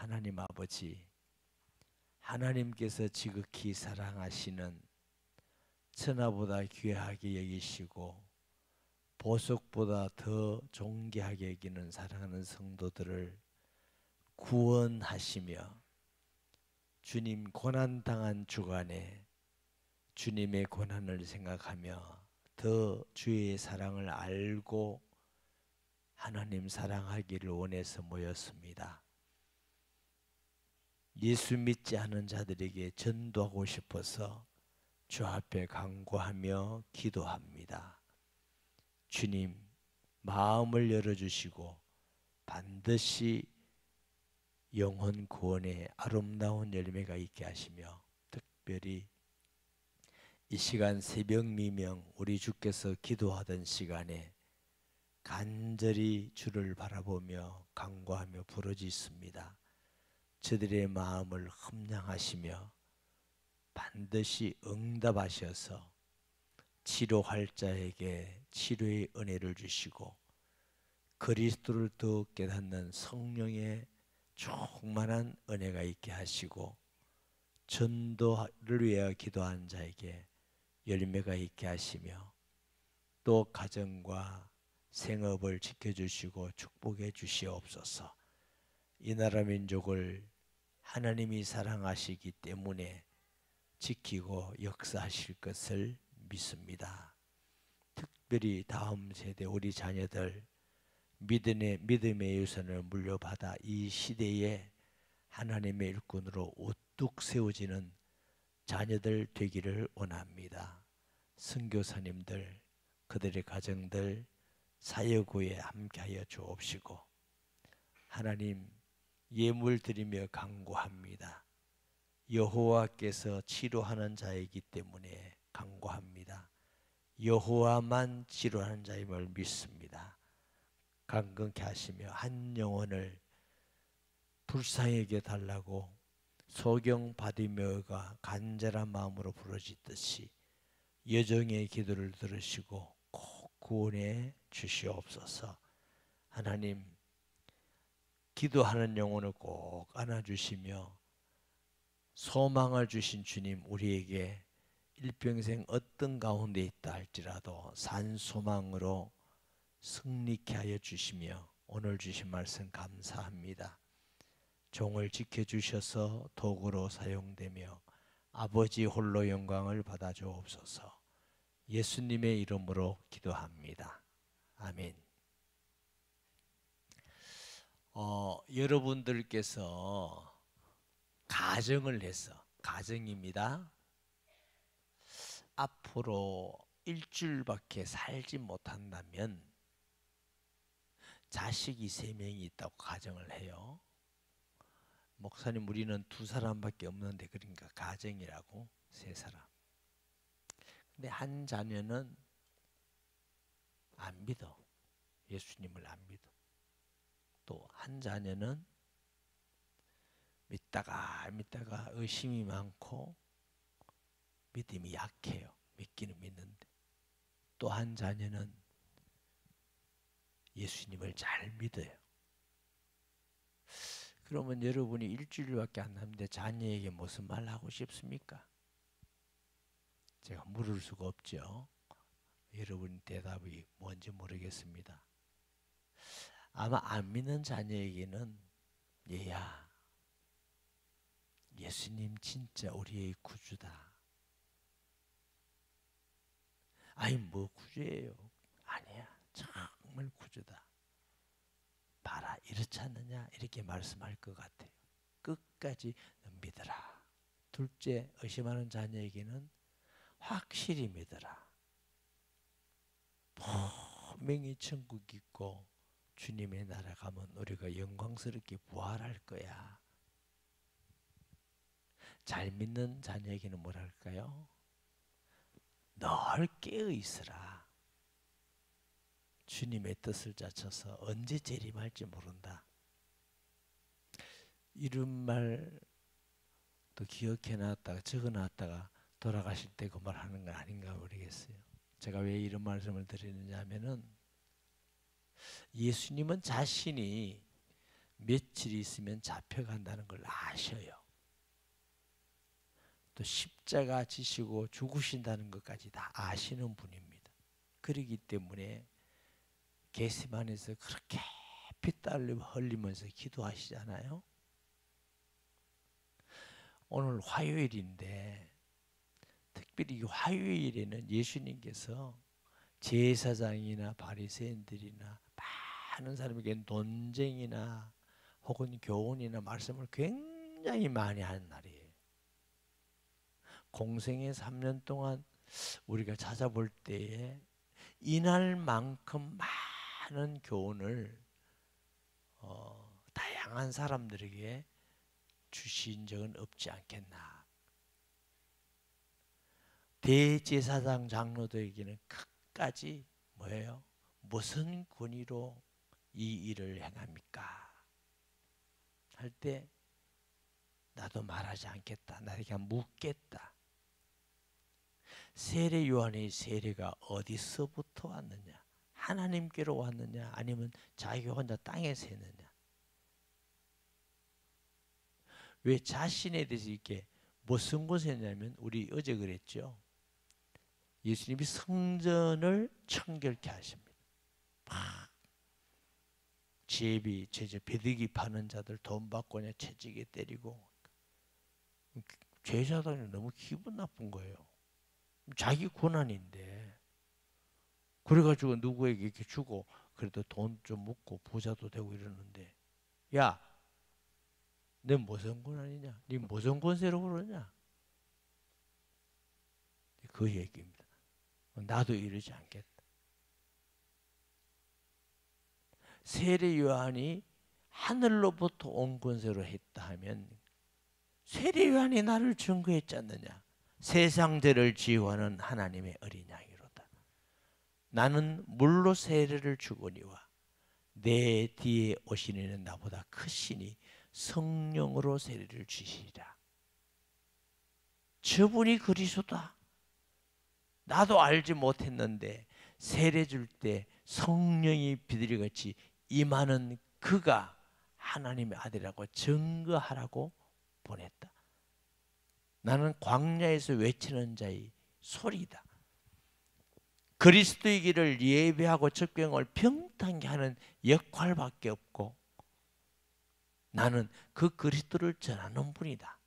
하나님 아버지, 하나님께서 지극히 사랑하시는 천하보다 귀하게 여기시고 보석보다 더 존귀하게 여기는 사랑하는 성도들을 구원하시며 주님 고난당한 주간에 주님의 고난을 생각하며 더 주의 사랑을 알고 하나님 사랑하기를 원해서 모였습니다. 예수 믿지 않은 자들에게 전도하고 싶어서 주 앞에 간구하며 기도합니다. 주님, 마음을 열어주시고 반드시 영혼 구원의 아름다운 열매가 있게 하시며 특별히 이 시간 새벽 미명 우리 주께서 기도하던 시간에 간절히 주를 바라보며 간구하며 부르짖습니다. 저들의 마음을 흠량하시며 반드시 응답하셔서 치료할 자에게 치료의 은혜를 주시고 그리스도를 더 깨닫는 성령의 충만한 은혜가 있게 하시고 전도를 위하여 기도한 자에게 열매가 있게 하시며 또 가정과 생업을 지켜주시고 축복해 주시옵소서. 이 나라 민족을 하나님이 사랑하시기 때문에 지키고 역사하실 것을 믿습니다. 특별히 다음 세대 우리 자녀들 믿음의 유산을 물려받아 이 시대에 하나님의 일꾼으로 우뚝 세워지는 자녀들 되기를 원합니다. 선교사님들, 그들의 가정들 사역구에 함께하여 주옵시고 하나님 예물 드리며 간구합니다. 여호와께서 치료하는 자이기 때문에 간구합니다. 여호와만 치료하는 자임을 믿습니다. 강건케 하시며 한 영혼을 불쌍하게 달라고 소경 바디메오가 간절한 마음으로 부르짖듯이 여종의 기도를 들으시고 꼭 구원해 주시옵소서. 하나님 기도하는 영혼을 꼭 안아주시며 소망을 주신 주님 우리에게 일평생 어떤 가운데 있다 할지라도 산소망으로 승리케 하여 주시며 오늘 주신 말씀 감사합니다. 종을 지켜주셔서 도구로 사용되며 아버지 홀로 영광을 받아 주옵소서. 예수님의 이름으로 기도합니다. 아멘. 여러분들께서 가정을 해서 가정입니다. 앞으로 일주일밖에 살지 못한다면 자식이 3명이 있다고 가정을 해요. 목사님 우리는 2사람밖에 없는데 그러니까 가정이라고 3사람. 근데 한 자녀는 안 믿어. 예수님을 안 믿어. 또 한 자녀는 믿다가 의심이 많고 믿음이 약해요. 믿기는 믿는데. 또 한 자녀는 예수님을 잘 믿어요. 그러면 여러분이 일주일밖에 안 남는데 자녀에게 무슨 말 하고 싶습니까? 제가 물을 수가 없죠. 여러분 대답이 뭔지 모르겠습니다. 아마 안 믿는 자녀에게는 얘야 예수님 진짜 우리의 구주다. 아니 뭐 구주예요? 아니야 정말 구주다. 봐라 이렇지 않느냐 이렇게 말씀할 것 같아요. 끝까지 믿어라. 둘째 의심하는 자녀에게는 확실히 믿어라. 분명히 천국 있고 주님의 나라 가면 우리가 영광스럽게 부활할 거야. 잘 믿는 자녀에게는 뭐랄까요? 늘 깨어 있으라. 주님의 뜻을 자쳐서 언제 재림할지 모른다. 이런 말도 기억해놨다가 적어놨다가 돌아가실 때 그 말 하는 건 아닌가 모르겠어요. 제가 왜 이런 말씀을 드리느냐 하면은 예수님은 자신이 며칠 있으면 잡혀간다는 걸 아셔요. 또 십자가 지시고 죽으신다는 것까지 다 아시는 분입니다. 그렇기 때문에 겟세마네에서 그렇게 피땀 흘리면서 기도하시잖아요. 오늘 화요일인데 특별히 이 화요일에는 예수님께서 제사장이나 바리새인들이나 많은 사람에게 논쟁이나 혹은 교훈이나 말씀을 굉장히 많이 하는 날이에요. 공생의 3년 동안 우리가 찾아볼 때에 이날만큼 많은 교훈을 다양한 사람들에게 주신 적은 없지 않겠나. 대제사장 장로들에게는 끝까지 뭐예요? 무슨 권위로 이 일을 행합니까? 할 때 나도 말하지 않겠다. 나에게 묻겠다. 세례 요한의 세례가 어디서부터 왔느냐? 하나님께로 왔느냐? 아니면 자기 혼자 땅에서 했느냐? 왜 자신에 대해서 이렇게 무슨 것을 했냐면 우리 어제 그랬죠. 예수님이 성전을 청결케 하십니다. 막 제비, 배득이 파는 자들 돈 받고냐 채찍에 때리고 제사장이 너무 기분 나쁜 거예요. 자기 고난인데 그래가지고 누구에게 이렇게 주고 그래도 돈 좀 먹고 부자도 되고 이러는데 야, 내 무슨 고난이냐? 네 무슨 권세로 그러냐? 그 얘기입니다. 나도 이러지 않겠다. 세례 요한이 하늘로부터 온 권세로 했다 하면 세례 요한이 나를 증거했지 않느냐? 세상 죄를 지우하는 하나님의 어린 양이로다. 나는 물로 세례를 주거니와 내 뒤에 오신 이는 나보다 크시니 성령으로 세례를 주시리라. 저분이 그리스도다. 나도 알지 못했는데 세례 줄 때 성령이 비둘기같이 임하는 그가 하나님의 아들이라고 증거하라고 보냈다. 나는 광야에서 외치는 자의 소리다. 그리스도의 길을 예배하고 적병을 평탄케 하는 역할밖에 없고 나는 그 그리스도를 전하는 분이다.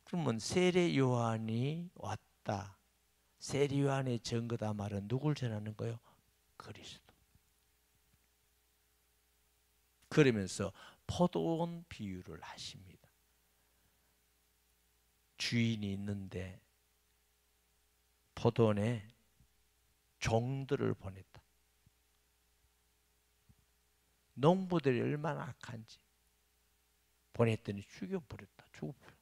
그러면 세례 요한이 왔다. 세례 요한의 증거다 말은 누굴 전하는 거예요? 그리스도. 그러면서 포도원 비유를 하십니다. 주인이 있는데 포도원에 종들을 보냈다. 농부들이 얼마나 악한지 보냈더니 죽여버렸다. 죽어버렸다.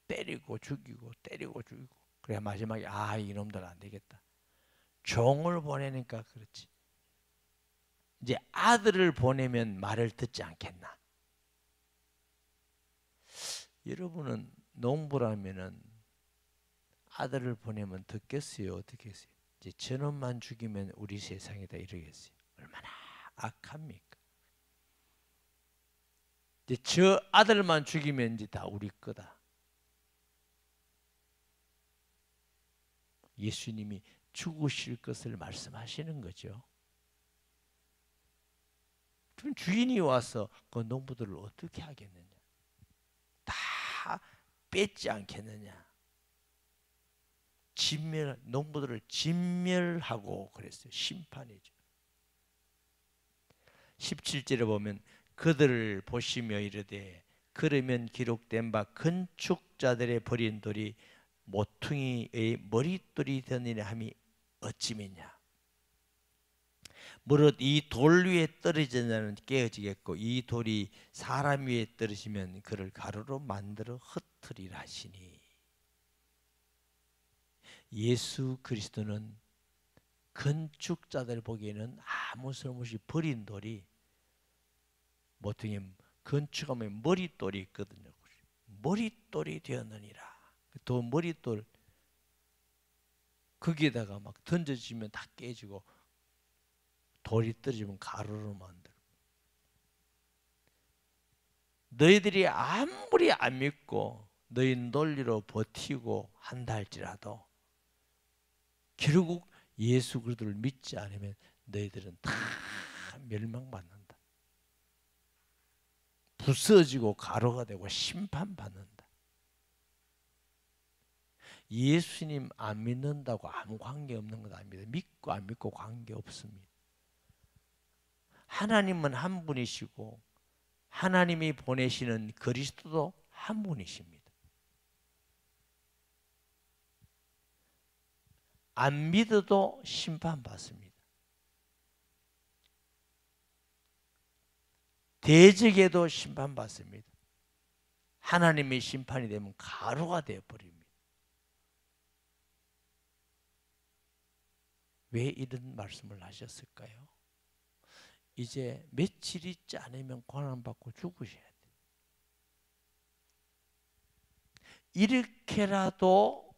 때리고 죽이고 때리고 죽이고. 그래 마지막에 이놈들 안 되겠다. 종을 보내니까 그렇지. 이제 아들을 보내면 말을 듣지 않겠나. 여러분은 농부라면은 아들을 보내면 듣겠어요? 어떻게 했어요? 이제 저놈만 죽이면 우리 세상이다 이러겠어요. 얼마나 악합니까? 이제 저 아들만 죽이면 이제 다 우리 거다. 예수님이 죽으실 것을 말씀하시는 거죠. 그럼 주인이 와서 그 농부들을 어떻게 하겠느냐? 다 뺏지 않겠느냐? 농부들을 진멸하고 그랬어요. 심판이죠. 17절에 보면 그들을 보시며 이르되 그러면 기록된 바 건축자들의 버린 돌이 모퉁이의 머릿돌이 되느냐 함이 어찌미냐. 무릇 이 돌 위에 떨어진 자는 깨어지겠고 이 돌이 사람 위에 떨어지면 그를 가루로 만들어 흩으리라 하시니. 예수 그리스도는 건축자들 보기에는 아무 쓸모없이 버린 돌이 모퉁이 건축하면 머릿돌이 있거든요. 머릿돌이 되었느니라. 또 머릿돌 거기에다가 막 던져지면 다 깨지고 돌이 떨어지면 가루로 만들어. 너희들이 아무리 안 믿고 너희 논리로 버티고 한다 할지라도 결국 예수 그리스도를 믿지 않으면 너희들은 다 멸망받는다. 부서지고 가루가 되고 심판받는다. 예수님 안 믿는다고 아무 관계없는 것 아닙니다. 믿고 안 믿고 관계없습니다. 하나님은 한 분이시고 하나님이 보내시는 그리스도도 한 분이십니다. 안 믿어도 심판받습니다. 대적에도 심판받습니다. 하나님의 심판이 되면 가루가 되어버립니다. 왜 이런 말씀을 하셨을까요? 이제 며칠 있지 않으면 고난받고 죽으셔야 돼요. 이렇게라도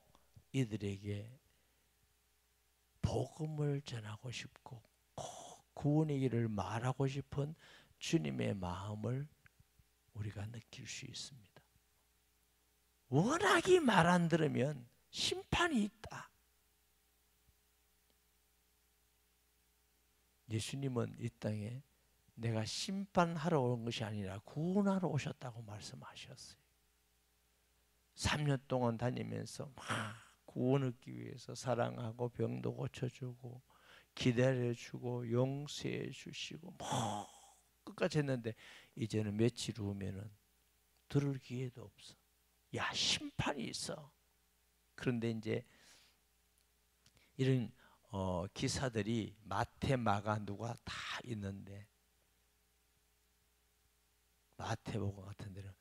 이들에게 복음을 전하고 싶고 꼭 구원의 길을 말하고 싶은 주님의 마음을 우리가 느낄 수 있습니다. 워낙이 말 안 들으면 심판이 있다. 예수님은 이 땅에 내가 심판하러 온 것이 아니라 구원하러 오셨다고 말씀하셨어요. 3년 동안 다니면서 막 구원 얻기 위해서 사랑하고 병도 고쳐주고 기다려주고 용서해 주시고 뭐 끝까지 했는데 이제는 며칠 후면은 들을 기회도 없어. 야, 심판이 있어. 그런데 이제 이런 기사들이 마태, 마가, 누가 다 있는데 마태복음 같은 데는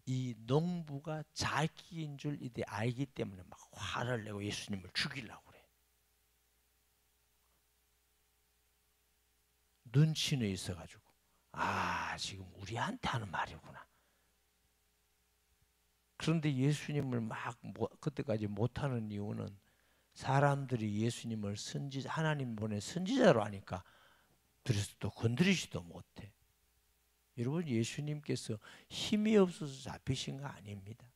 이 농부가 자기인 줄 이제 알기 때문에 막 화를 내고 예수님을 죽이려고 그래. 눈치는 있어가지고 지금 우리한테 하는 말이구나. 그런데 예수님을 막 그때까지 못하는 이유는 사람들이 예수님을 하나님 보낸 선지자로 하니까 그래서 또 건드리지도 못해. 여러분, 예수님께서 힘이 없어서 잡히신 거 아닙니다.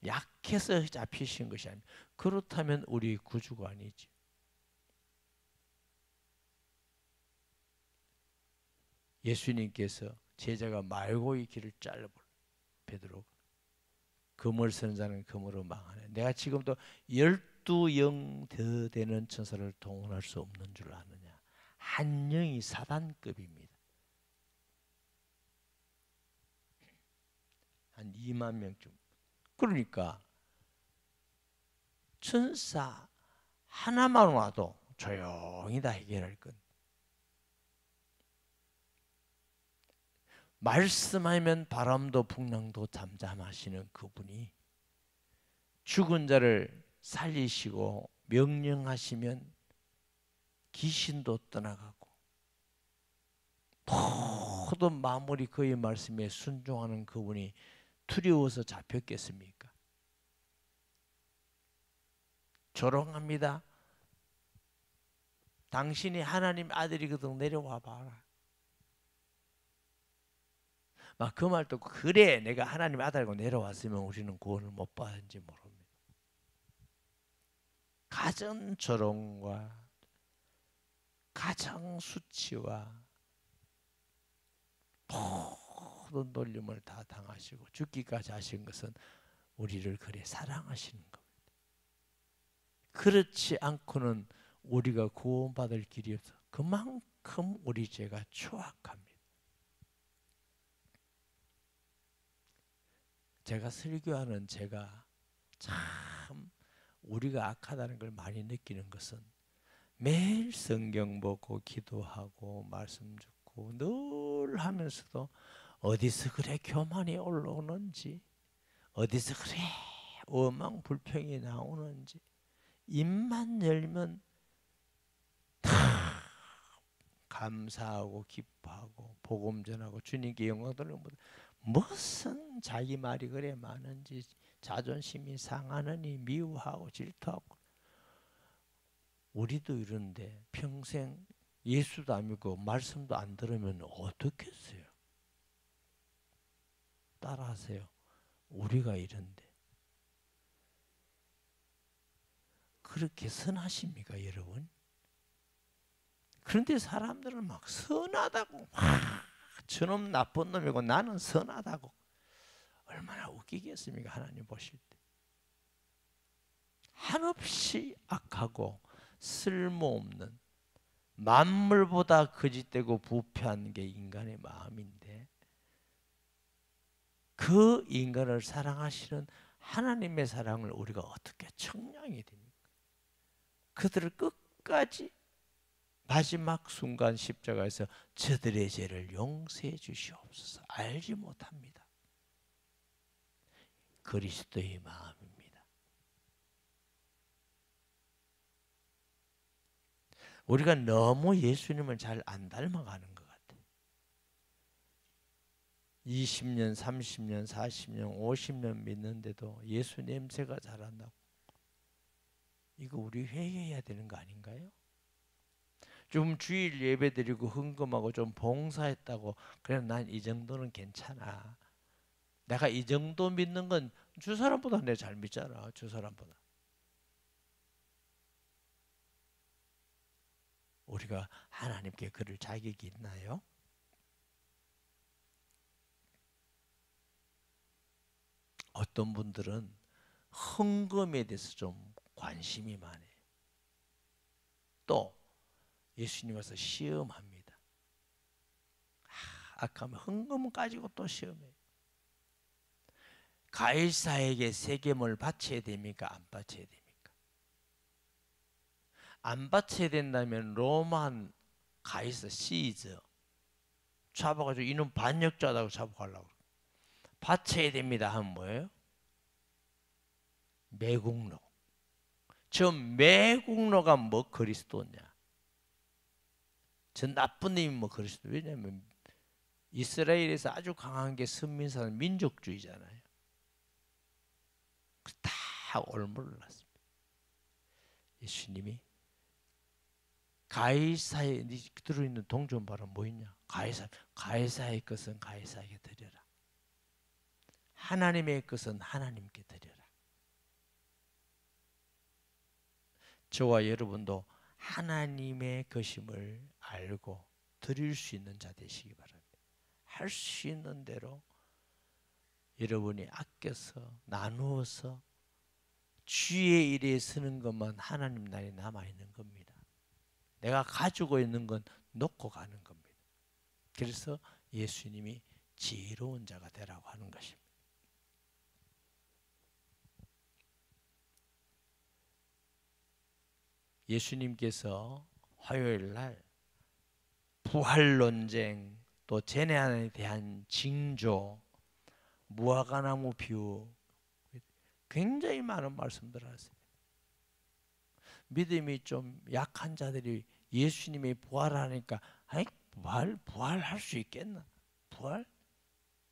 약해서 잡히신 것이 아닙니다. 그렇다면 우리 구주가 아니지. 예수님께서 제자가 말고의 길을 잘라버려. 베드로가. 금을 쓰는 자는 금으로 망하네. 내가 지금도 12영 더 되는 천사를 동원할 수 없는 줄 아느냐. 한 영이 사단급입니다. 한 2만 명쯤. 그러니까 천사 하나만 와도 조용히 다 해결할 건. 말씀하면 바람도 풍랑도 잠잠하시는 그분이 죽은 자를 살리시고 명령하시면 귀신도 떠나가고 모든 마무리 그의 말씀에 순종하는 그분이 두려워서 잡혔겠습니까? 조롱합니다. 당신이 하나님 아들이거든 내려와 봐라. 막 그 말 듣고 그래 내가 하나님 아들이고 내려왔으면 우리는 구원을 못 받은지 모릅니다. 가정 조롱과 가정 수치와 모든 놀림을 다 당하시고 죽기까지 하신 것은 우리를 그래 사랑하시는 겁니다. 그렇지 않고는 우리가 구원받을 길이 없어. 그만큼 우리 죄가 추악합니다. 제가 설교하는 제가 참 우리가 악하다는 걸 많이 느끼는 것은 매일 성경 보고 기도하고 말씀 듣고 늘 하면서도 어디서 그래 교만이 올라오는지 어디서 그래 원망 불평이 나오는지 입만 열면 다 감사하고 기뻐하고 복음 전하고 주님께 영광 돌리는 것보다 무슨 자기 말이 그래 많은지 자존심이 상하느니 미워하고 질투하고. 우리도 이런데 평생 예수도 안 믿고 말씀도 안 들으면 어떻겠어요? 따라하세요. 우리가 이런데 그렇게 선하십니까, 여러분? 그런데 사람들은 막 선하다고 저놈 나쁜 놈이고 나는 선하다고. 얼마나 웃기겠습니까, 하나님 보실 때. 한없이 악하고 쓸모없는 만물보다 거짓되고 부패한 게 인간의 마음인데 그 인간을 사랑하시는 하나님의 사랑을 우리가 어떻게 청량이 됩니까? 그들을 끝까지 마지막 순간 십자가에서 저들의 죄를 용서해 주시옵소서. 알지 못합니다. 그리스도의 마음입니다. 우리가 너무 예수님을 잘 안 닮아가는 것 같아요. 20년, 30년, 40년, 50년 믿는데도 예수 냄새가 잘 안 나고 이거 우리 회개해야 되는 거 아닌가요? 좀 주일 예배 드리고 헌금하고 좀 봉사했다고 그래 난 이 정도는 괜찮아. 내가 이 정도 믿는 건 주 사람보다 내가 잘 믿잖아. 주 사람보다. 우리가 하나님께 그럴 자격이 있나요? 어떤 분들은 헌금에 대해서 좀 관심이 많아요. 또 예수님 와서 시험합니다. 악하면 헌금 가지고 또 시험해요. 가이사에게 세겜을 바쳐야 됩니까? 안 바쳐야 됩니까? 안 바쳐야 된다면 로만 가이사 시저 잡아가지고 이놈 반역자다고 잡아가려고. 바쳐야 됩니다 하면 뭐예요? 매국노. 저 매국노가 뭐 그리스도냐? 저 나쁜 놈이 뭐 그리스도. 왜냐하면 이스라엘에서 아주 강한 게 선민사는 민족주의잖아요. 다 올물렀습니다. 예수님이 가이사에 들어있는 동전바람 뭐 있냐? 가이사의 것은 가이사에게 드려라. 하나님의 것은 하나님께 드려라. 저와 여러분도 하나님의 것임을 알고 드릴 수 있는 자 되시기 바랍니다. 할 수 있는 대로 여러분이 아껴서 나누어서 주의 일에 쓰는 것만 하나님 나라에 남아있는 겁니다. 내가 가지고 있는 건 놓고 가는 겁니다. 그래서 예수님이 지혜로운 자가 되라고 하는 것입니다. 예수님께서 화요일 날 부활 논쟁, 또 재난에 대한 징조, 무화과나무 비유 굉장히 많은 말씀들을 하세요. 믿음이 좀 약한 자들이 예수님이 부활하니까 아이 부활할 수 있겠나? 부활?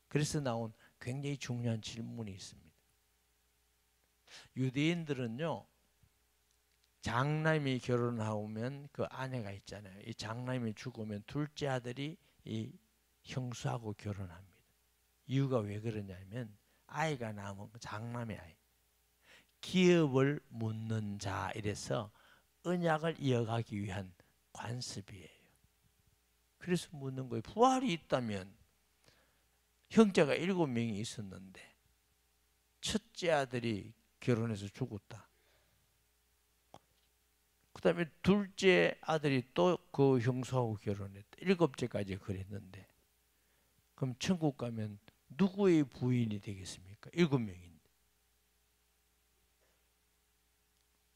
그래서 나온 굉장히 중요한 질문이 있습니다. 유대인들은요, 장남이 결혼하면 그 아내가 있잖아요. 이 장남이 죽으면 둘째 아들이 이 형수하고 결혼합니다. 이유가 왜 그러냐면 아이가 남은 장남의 아이. 기업을 묻는 자 이래서 언약을 이어가기 위한 관습이에요. 그래서 묻는 거예요. 부활이 있다면 형제가 7명이 있었는데 첫째 아들이 결혼해서 죽었다. 그 다음에 둘째 아들이 또 그 형수하고 결혼했다. 7째까지 그랬는데 그럼 천국 가면 누구의 부인이 되겠습니까? 7명인데.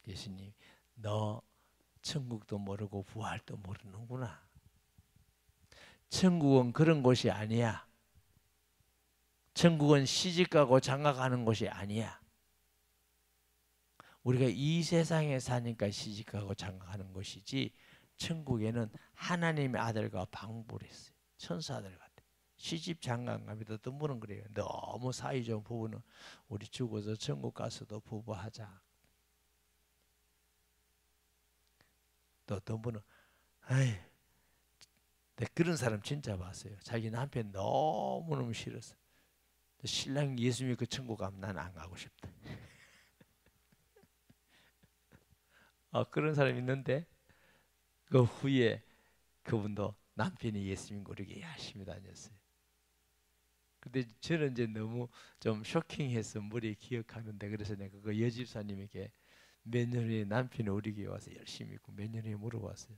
예수님, 너 천국도 모르고 부활도 모르는구나. 천국은 그런 곳이 아니야. 천국은 시집가고 장가가는 곳이 아니야. 우리가 이 세상에 사니까 시집가고 장가가는 것이지 천국에는 하나님의 아들과 방부를 했어요. 천사들 같아. 시집 장가 갑니다. 어떤 분은 그래요. 너무 사이 좋은 부부는 우리 죽어서 천국 가서도 부부하자. 또 어떤 분은 아이, 그런 사람 진짜 봤어요. 자기 남편 너무너무 싫었어. 신랑 예수 믿고 천국 가면 난 안 가고 싶다. 그런 사람 있는데 그 후에 그분도 남편이 예수 믿고 이렇게 열심히 다녔어요. 근데 저는 이제 너무 좀 쇼킹해서 머리에 기억하는데, 그래서 내가 그 여집사님에게 몇 년 후에 남편이 우리 교회 와서 열심히 믿고 몇 년 후에 물어봤어요.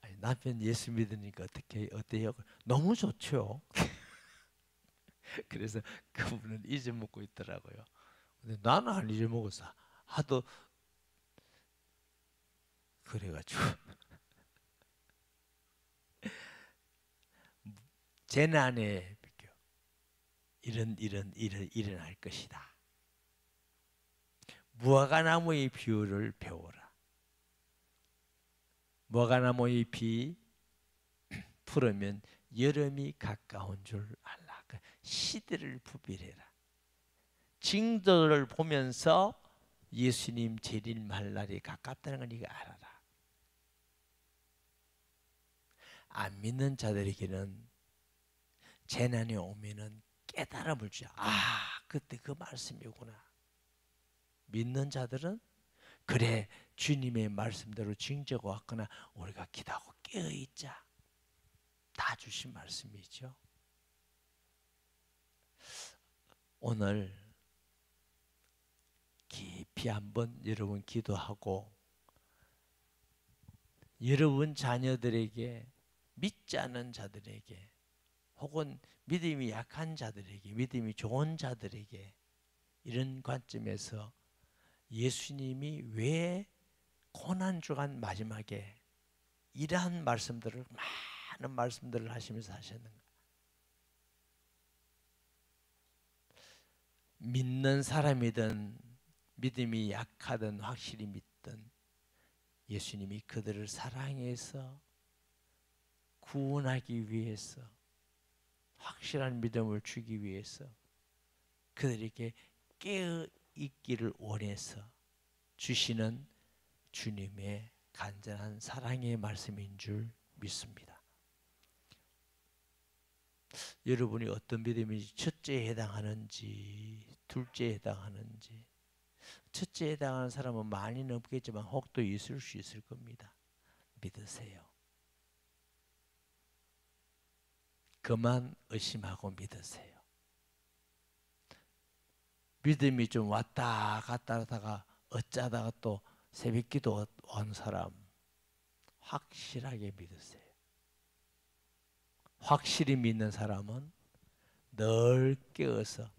아니, 남편 예수 믿으니까 어때요? 너무 좋죠. 그래서 그분은 잊어먹고 있더라고요. 근데 나는 안 잊어먹었어. 하도 그래가지고 재난에 이런 일어날 것이다. 무화과나무의 비유를 배워라. 무화과나무의 비 풀으면 여름이 가까운 줄 알라. 시대를 분별해라. 징조를 보면서 예수님 재림할 날이 가깝다는 걸 네가 알아라. 안 믿는 자들에게는 재난이 오면은 깨달음을 주자. 그때 그 말씀이구나. 믿는 자들은 그래, 주님의 말씀대로 징조가 왔거나 우리가 기도하고 깨어있자. 다 주신 말씀이죠. 오늘 깊이 한번 여러분 기도하고, 여러분 자녀들에게, 믿지 않는 자들에게, 혹은 믿음이 약한 자들에게, 믿음이 좋은 자들에게 이런 관점에서 예수님이 왜 고난주간 마지막에 이러한 말씀들을, 많은 말씀들을 하시면서 하셨는가? 믿는 사람이든 믿음이 약하든 확실히 믿든 예수님이 그들을 사랑해서 구원하기 위해서, 확실한 믿음을 주기 위해서 그들에게 깨어있기를 원해서 주시는 주님의 간절한 사랑의 말씀인 줄 믿습니다. 여러분이 어떤 믿음인지, 첫째에 해당하는지 둘째에 해당하는지, 첫째에 해당하는 사람은 많이는 없겠지만 혹도 있을 수 있을 겁니다. 믿으세요. 그만 의심하고 믿으세요. 믿음이 좀 왔다 갔다 하다가 어쩌다가 또 새벽기도 온 사람 확실하게 믿으세요. 확실히 믿는 사람은 늘 깨어서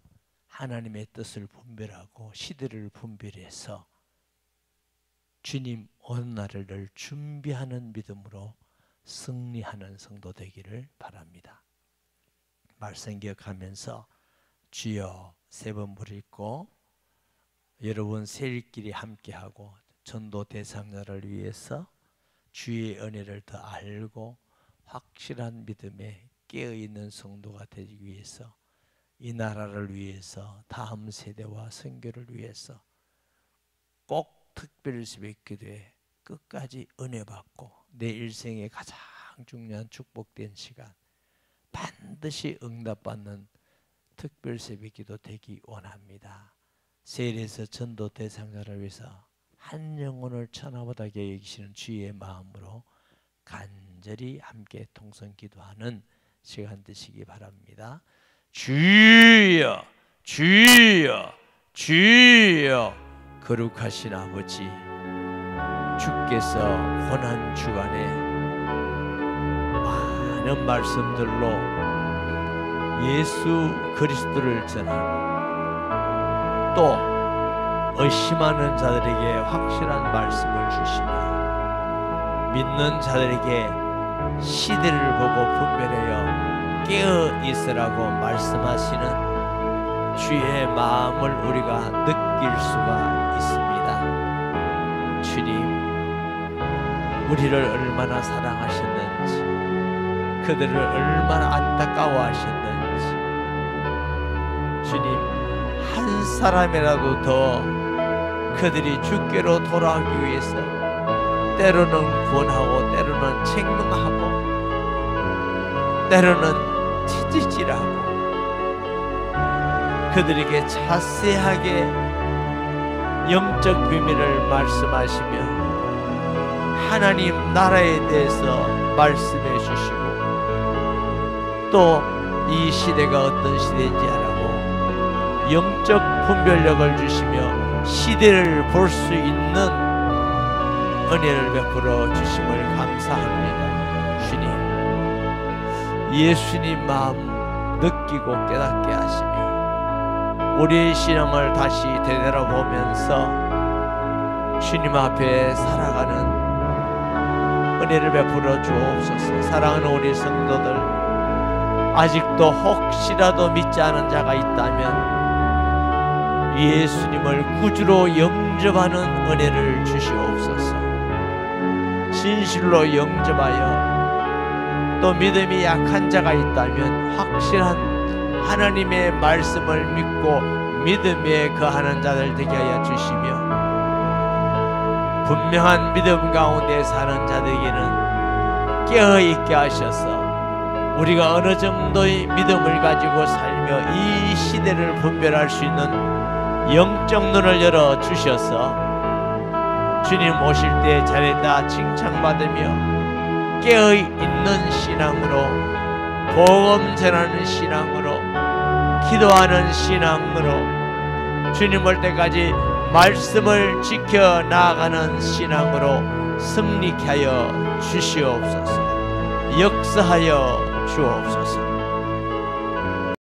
하나님의 뜻을 분별하고 시대를 분별해서 주님 오는 날을 늘 준비하는 믿음으로 승리하는 성도 되기를 바랍니다. 말씀 기억하면서 주여 세 번 부르고 여러분 세일끼리 함께하고 전도 대상자를 위해서 주의 은혜를 더 알고 확실한 믿음에 깨어있는 성도가 되기 위해서, 이 나라를 위해서, 다음 세대와 선교를 위해서 꼭 특별 새벽기도에 끝까지 은혜 받고 내 일생의 가장 중요한 축복된 시간 반드시 응답받는 특별 새벽기도 되기 원합니다. 세일에서 전도 대상자를 위해서 한 영혼을 천하보다 여기시는 주의 마음으로 간절히 함께 통성 기도하는 시간 되시기 바랍니다. 주여 주여 주여. 거룩하신 아버지, 주께서 고난 주간에 많은 말씀들로 예수 그리스도를 전하고 또 의심하는 자들에게 확실한 말씀을 주시며 믿는 자들에게 시대를 보고 분별하여 깨어 있으라고 말씀하시는 주의 마음을 우리가 느낄 수가 있습니다. 주님, 우리를 얼마나 사랑하셨는지, 그들을 얼마나 안타까워하셨는지, 주님, 한 사람이라도 더 그들이 주께로 돌아오기 위해서 때로는 권하고 때로는 책망하고 때로는 찾으시라고 그들에게 자세하게 영적 비밀을 말씀하시며 하나님 나라에 대해서 말씀해 주시고 또 이 시대가 어떤 시대인지 알고 영적 분별력을 주시며 시대를 볼 수 있는 은혜를 베풀어 주심을 감사합니다. 주님, 예수님 마음 느끼고 깨닫게 하시며 우리의 신앙을 다시 되돌아보면서 주님 앞에 살아가는 은혜를 베풀어 주옵소서. 사랑하는 우리 성도들, 아직도 혹시라도 믿지 않은 자가 있다면 예수님을 구주로 영접하는 은혜를 주시옵소서. 진실로 영접하여 또 믿음이 약한 자가 있다면 확실한 하나님의 말씀을 믿고 믿음에 거하는 자들 되게 하여 주시며 분명한 믿음 가운데 사는 자들에게는 깨어있게 하셔서 우리가 어느 정도의 믿음을 가지고 살며 이 시대를 분별할 수 있는 영적 눈을 열어 주셔서 주님 오실 때 잘했다 칭찬받으며 깨어있는 신앙으로, 복음 전하는 신앙으로, 기도하는 신앙으로, 주님 올 때까지 말씀을 지켜 나아가는 신앙으로 승리케 하여 주시옵소서. 역사하여 주옵소서.